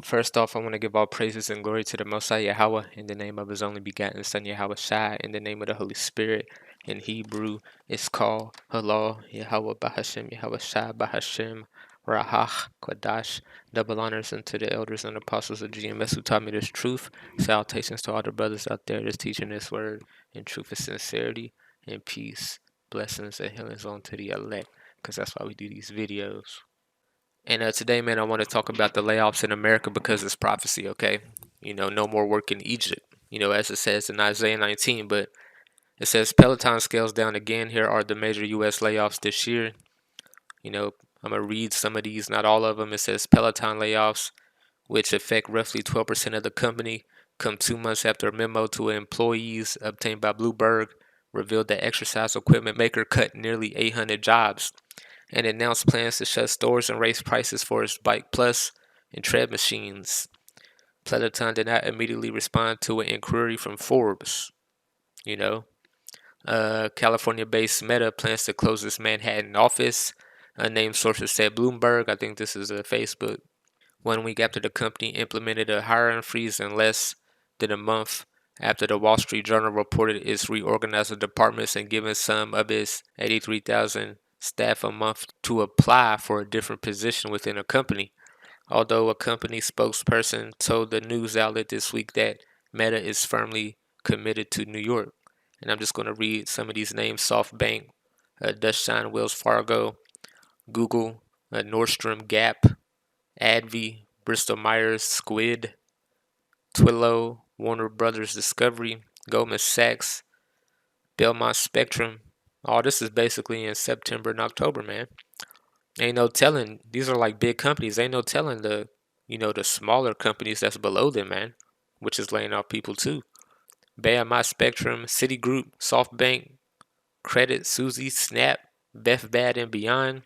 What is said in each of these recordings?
First off, I want to give all praises and glory to the Most High Yahawah in the name of His only begotten Son YAHAWASHI in the name of the Holy Spirit. In Hebrew, it's called Halal Yahawah Bahashem YAHAWASHI Bahashem Rahach Kodash. Double honors unto the elders and apostles of GMS who taught me this truth. Salutations to all the brothers out there that's teaching this word in truth and sincerity and peace. Blessings and healings on to the elect, because that's why we do these videos. And today, man, I want to talk about the layoffs in America because it's prophecy, okay? No more work in Egypt, as it says in Isaiah 19. But it says Peloton scales down again. Here are the major U.S. layoffs this year. I'm going to read some of these, not all of them. It says Peloton layoffs, which affect roughly 12% of the company, come 2 months after a memo to employees obtained by Bloomberg revealed that exercise equipment maker cut nearly 800 jobs and announced plans to shut stores and raise prices for its Bike Plus and tread machines. Peloton did not immediately respond to an inquiry from Forbes. California-based Meta plans to close its Manhattan office. Unnamed sources said Bloomberg. I think this is Facebook. 1 week after the company implemented a hiring freeze in less than a month after the Wall Street Journal reported it's reorganized departments and given some of its 83,000 staff a month to apply for a different position within a company. Although a company spokesperson told the news outlet this week that Meta is firmly committed to New York. And I'm just going to read some of these names: SoftBank, Dutch Shine, Wells Fargo, Google, Nordstrom, Gap, AbbVie, Bristol Myers, Squid, Twilio, Warner Brothers Discovery, Goldman Sachs, Belmont Spectrum. All this is basically in September and October, man. Ain't no telling. These are like big companies. Ain't no telling the smaller companies that's below them, man, which is laying off people too. BMI Spectrum, Citigroup, SoftBank, Credit Suisse, Snap, Beth Bad and Beyond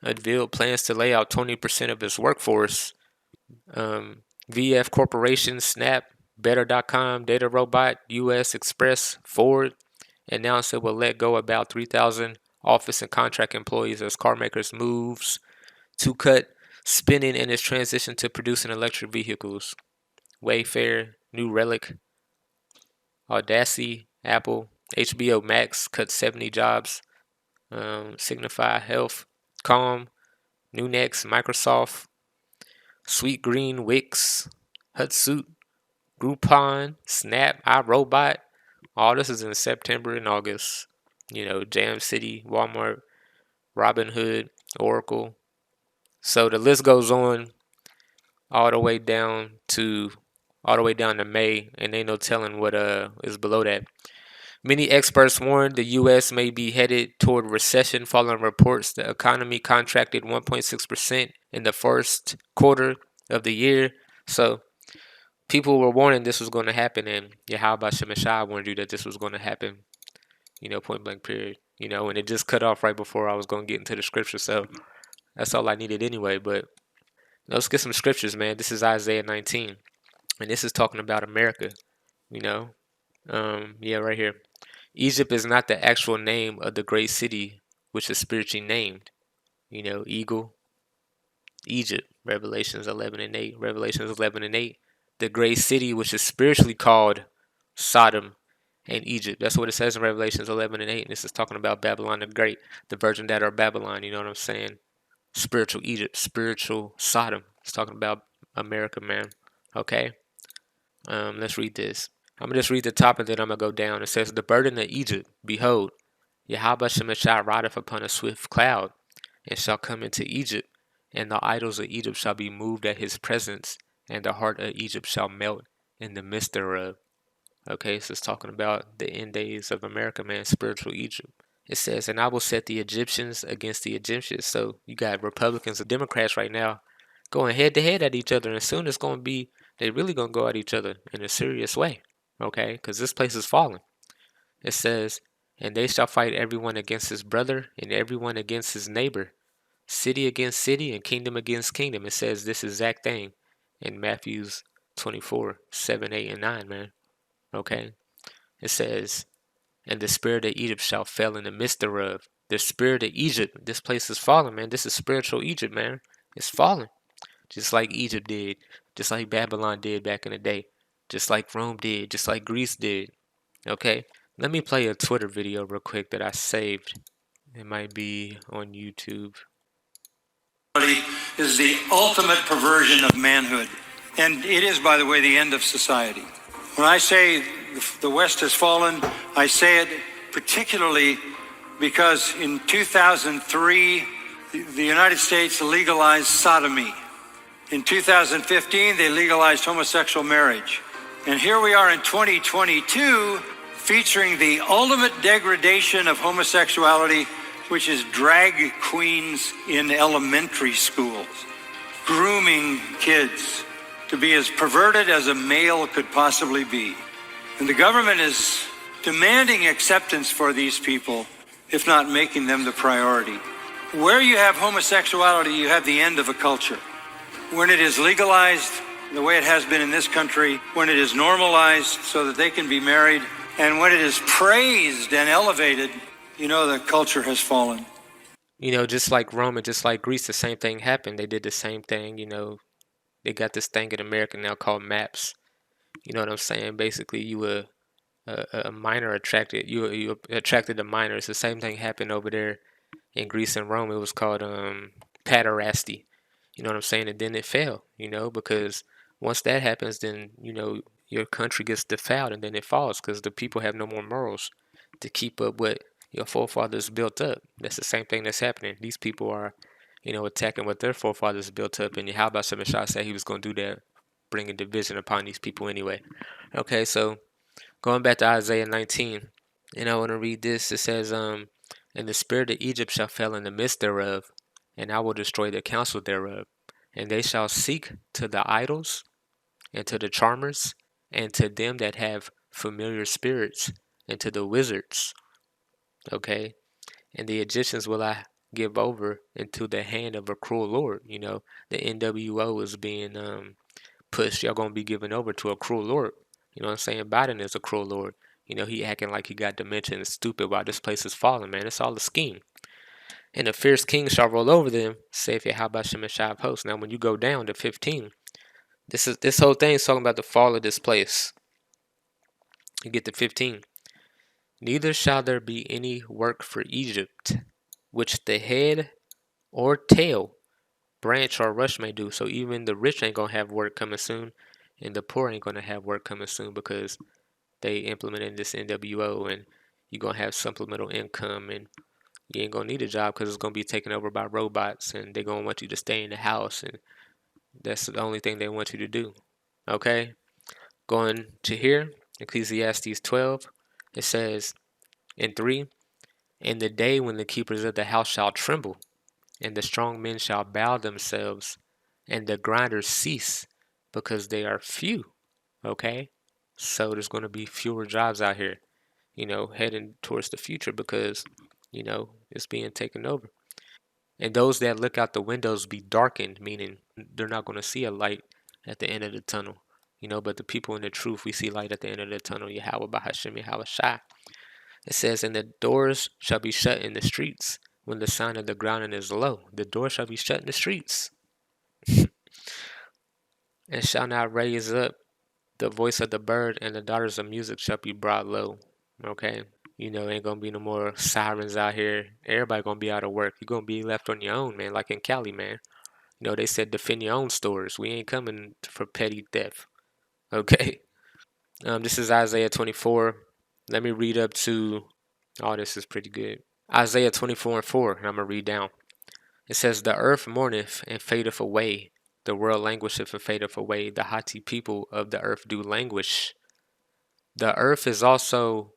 unveiled plans to lay out 20% of its workforce. VF Corporation, Snap, Better.com, Data Robot, US Express, Ford announced it will let go about 3,000 office and contract employees as car makers moves to cut spending in its transition to producing electric vehicles. Wayfair, New Relic, Audacity, Apple, HBO Max cut 70 jobs. Signify Health, Calm, Nunex, Microsoft, Sweet Green, Wix, Hootsuite, Groupon, Snap, iRobot. All this is in September and August. Jam City, Walmart, Robinhood, Oracle. So the list goes on all the way down to May, and ain't no telling what is below that. Many experts warned the U.S. may be headed toward recession following reports the economy contracted 1.6% in the first quarter of the year. So people were warning this was going to happen, and YAHAWASHI warned you that this was going to happen, point blank period. And it just cut off right before I was going to get into the scripture, so that's all I needed anyway. But let's get some scriptures, man. This is Isaiah 19, and this is talking about America, right here. Egypt is not the actual name of the great city which is spiritually named. Eagle, Egypt, Revelations 11 and 8. Revelations 11 and 8. The great city which is spiritually called Sodom and Egypt. That's what it says in Revelations 11 and 8. And this is talking about Babylon the Great, the virgin daughter of Babylon. You know what I'm saying? Spiritual Egypt, spiritual Sodom. It's talking about America, man. Okay? Let's read this. I'm going to just read the top and then I'm going to go down. It says, the burden of Egypt, behold, YAHAWASHI rideth upon a swift cloud, and shall come into Egypt, and the idols of Egypt shall be moved at his presence, and the heart of Egypt shall melt in the midst thereof. Okay, so it's talking about the end days of America, man, spiritual Egypt. It says, and I will set the Egyptians against the Egyptians. So you got Republicans and Democrats right now going head to head at each other, and soon it's going to be, they really going to go at each other in a serious way. Okay, because this place is falling. It says, and they shall fight everyone against his brother and everyone against his neighbor, city against city and kingdom against kingdom. It says this exact thing in Matthews 24, 7, 8, and 9, man. Okay, it says, and the spirit of Egypt shall fail in the midst thereof. The spirit of Egypt, this place is falling, man. This is spiritual Egypt, man. It's falling. just like Egypt did, just like Babylon did back in the day, just like Rome did, just like Greece did. Okay, let me play a Twitter video real quick that I saved. It might be on YouTube. Is the ultimate perversion of manhood. And it is, by the way, the end of society. When I say the West has fallen, I say it particularly because in 2003, the United States legalized sodomy. In 2015, they legalized homosexual marriage. And here we are in 2022, featuring the ultimate degradation of homosexuality, which is drag queens in elementary schools, grooming kids to be as perverted as a male could possibly be. And the government is demanding acceptance for these people, if not making them the priority. Where you have homosexuality, you have the end of a culture. When it is legalized, the way it has been in this country, when it is normalized so that they can be married, and when it is praised and elevated, you know the culture has fallen. You know, just like Rome and just like Greece, the same thing happened. They did the same thing, you know. They got this thing in America now called MAPS. You know what I'm saying? Basically, you were a minor attracted. You attracted a minor. It's the same thing happened over there in Greece and Rome. It was called pederasty. You know what I'm saying? And then it fell. You know, because once that happens, then you know your country gets defiled, and then it falls because the people have no more morals to keep up what your forefathers built up. That's the same thing that's happening. These people are, you know, attacking what their forefathers built up. And YAHAWASHI said he was going to do that, bringing division upon these people anyway. Okay, so going back to Isaiah 19, and I want to read this. It says, and the spirit of Egypt shall fall in the midst thereof, and I will destroy the counsel thereof. And they shall seek to the idols, and to the charmers, and to them that have familiar spirits, and to the wizards. Okay, and the Egyptians will I give over into the hand of a cruel lord. You know, the NWO is being pushed. Y'all gonna be given over to a cruel lord. You know what I'm saying? Biden is a cruel lord. You know, he acting like he got dementia and stupid while this place is falling, man. It's all a scheme. And a fierce king shall roll over them, saith YAHAWASHI of hosts. Now when you go down to 15, this whole thing is talking about the fall of this place. You get to 15. Neither shall there be any work for Egypt, which the head or tail, branch or rush may do. So even the rich ain't gonna have work coming soon, and the poor ain't gonna have work coming soon because they implemented this NWO, and you're gonna have supplemental income, and you ain't gonna need a job because it's gonna be taken over by robots, and they're gonna want you to stay in the house, and that's the only thing they want you to do. Okay, going to here, Ecclesiastes 12, it says in 3, in the day when the keepers of the house shall tremble, and the strong men shall bow themselves, and the grinders cease, because they are few. Okay, so there's going to be fewer jobs out here, you know, heading towards the future because, you know, it's being taken over. And those that look out the windows be darkened, meaning they're not going to see a light at the end of the tunnel, you know. But the people in the truth, we see light at the end of the tunnel. Yahweh Bahashim YAHAWASHI. It says, and the doors shall be shut in the streets when the sign of the grounding is low. The door shall be shut in the streets. And shall not raise up the voice of the bird, and the daughters of music shall be brought low. Okay? You know, ain't gonna be no more sirens out here. Everybody gonna be out of work. You're gonna be left on your own, man, like in Cali, man. You know, they said defend your own stores. We ain't coming for petty theft. Okay? This is Isaiah 24. Let me read up to, oh, this is pretty good. Isaiah 24:4, and I'm going to read down. It says, the earth mourneth and fadeth away. The world languisheth and fadeth away. The haughty people of the earth do languish. The earth is also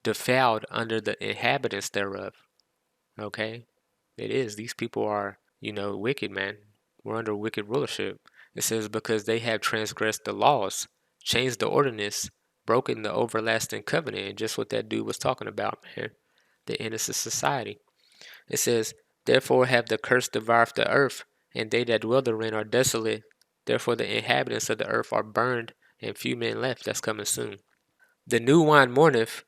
defiled under the inhabitants thereof. Okay? It is. These people are, you know, wicked, man. We're under wicked rulership. It says, because they have transgressed the laws, changed the ordinance, broken the everlasting covenant. And just what that dude was talking about, man. The innocent society. It says, therefore have the curse devoured the earth, and they that dwell therein are desolate. Therefore the inhabitants of the earth are burned, and few men left. That's coming soon. The new wine mourneth,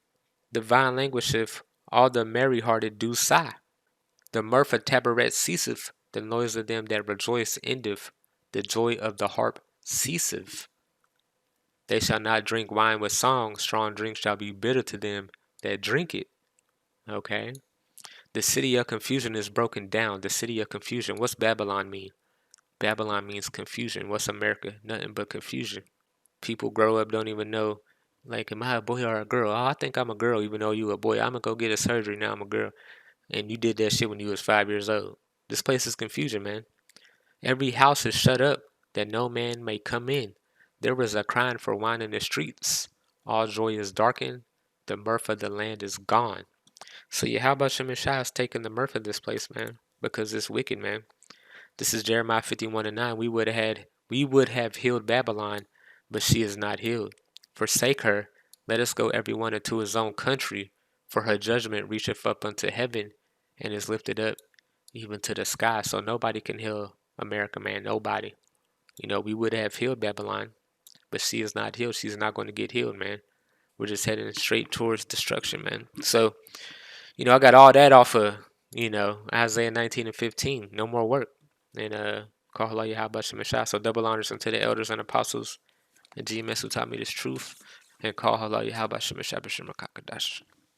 the vine languisheth, all the merry-hearted do sigh. The mirth of tabaret ceaseth, the noise of them that rejoice endeth. the joy of the harp ceaseth. They shall not drink wine with song, strong drink shall be bitter to them that drink it. Okay? The city of confusion is broken down. The city of confusion. What's Babylon mean? Babylon means confusion. What's America? Nothing but confusion. People grow up, don't even know, like, am I a boy or a girl? Oh, I think I'm a girl, even though you a boy. I'm gonna go get a surgery, now I'm a girl. And you did that shit when you was 5 years old. This place is confusion, man. Every house is shut up, that no man may come in. There is a crying for wine in the streets. All joy is darkened. The mirth of the land is gone. So yeah, how about Shemashah is taking the mirth of this place, man? Because it's wicked, man. This is Jeremiah 51:9. We would have healed Babylon, but she is not healed. Forsake her, let us go every one into his own country, for her judgment reacheth up unto heaven, and is lifted up even to the sky. So nobody can heal America, man. Nobody. You know, we would have healed Babylon, but she is not healed. She's not going to get healed, man. We're just heading straight towards destruction, man. So, I got all that off of, Isaiah 19:15. No more work. And call Allah YAHAWASHI. So double honors unto the elders and apostles and GMS who taught me this truth. And call Allah YAHAWASHI.